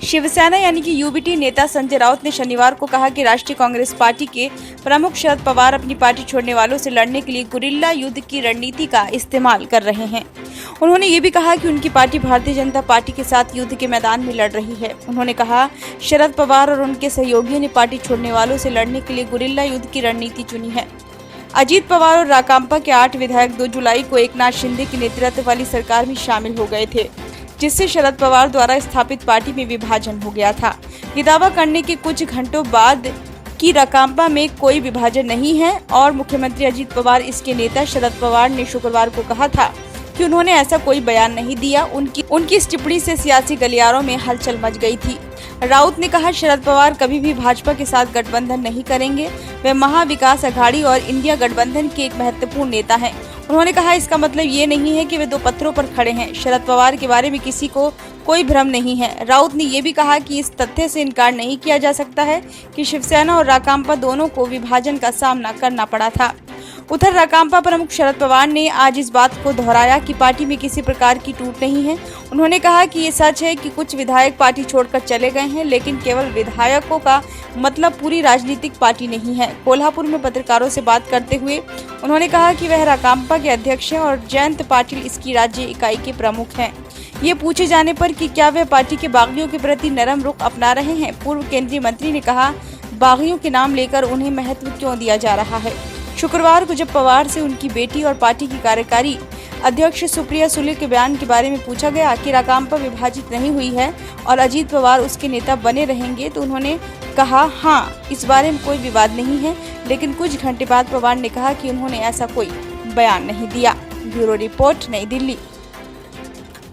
शिवसेना यानी कि यूबीटी नेता संजय राउत ने शनिवार को कहा कि राष्ट्रीय कांग्रेस पार्टी के प्रमुख शरद पवार अपनी पार्टी छोड़ने वालों से लड़ने के लिए गुरिल्ला युद्ध की रणनीति का इस्तेमाल कर रहे हैं। उन्होंने ये भी कहा कि उनकी पार्टी भारतीय जनता पार्टी के साथ युद्ध के मैदान में लड़ रही है। उन्होंने कहा, शरद पवार और उनके सहयोगियों ने पार्टी छोड़ने वालों से लड़ने के लिए गुरिल्ला युद्ध की रणनीति चुनी है। अजीत पवार और राकांपा के 8 विधायक 2 जुलाई को एकनाथ शिंदे के नेतृत्व वाली सरकार में शामिल हो गए थे, जिससे शरद पवार द्वारा स्थापित पार्टी में विभाजन हो गया था। ये दावा करने के कुछ घंटों बाद कि राकांपा में कोई विभाजन नहीं है और मुख्यमंत्री अजीत पवार इसके नेता शरद पवार ने शुक्रवार को कहा था कि उन्होंने ऐसा कोई बयान नहीं दिया। उनकी इस टिप्पणी से सियासी गलियारों में हलचल मच गई थी। राउत ने कहा, शरद पवार कभी भी भाजपा के साथ गठबंधन नहीं करेंगे। वे महाविकास अघाड़ी और इंडिया गठबंधन के एक महत्वपूर्ण नेता हैं। उन्होंने कहा, इसका मतलब ये नहीं है कि वे 2 पत्थरों पर खड़े हैं। शरद पवार के बारे में किसी को कोई भ्रम नहीं है। राउत ने ये भी कहा कि इस तथ्य से इनकार नहीं किया जा सकता है कि शिवसेना और राकांपा दोनों को विभाजन का सामना करना पड़ा था। उधर राकांपा प्रमुख शरद पवार ने आज इस बात को दोहराया कि पार्टी में किसी प्रकार की टूट नहीं है। उन्होंने कहा कि ये सच है कि कुछ विधायक पार्टी छोड़कर चले गए हैं, लेकिन केवल विधायकों का मतलब पूरी राजनीतिक पार्टी नहीं है। कोल्हापुर में पत्रकारों से बात करते हुए उन्होंने कहा कि वह राकांपा के अध्यक्ष हैं और जयंत पाटिल इसकी राज्य इकाई के प्रमुख हैं। ये पूछे जाने पर कि क्या वह पार्टी के बागियों के प्रति नरम रुख अपना रहे हैं, पूर्व केंद्रीय मंत्री ने कहा, बागियों के नाम लेकर उन्हें महत्व क्यों दिया जा रहा है। शुक्रवार को जब पवार से उनकी बेटी और पार्टी की कार्यकारी अध्यक्ष सुप्रिया सुले के बयान के बारे में पूछा गया कि राकांपा विभाजित नहीं हुई है और अजीत पवार उसके नेता बने रहेंगे, तो उन्होंने कहा, हाँ, इस बारे में कोई विवाद नहीं है। लेकिन कुछ घंटे बाद पवार ने कहा कि उन्होंने ऐसा कोई बयान नहीं दिया। ब्यूरो रिपोर्ट, नई दिल्ली।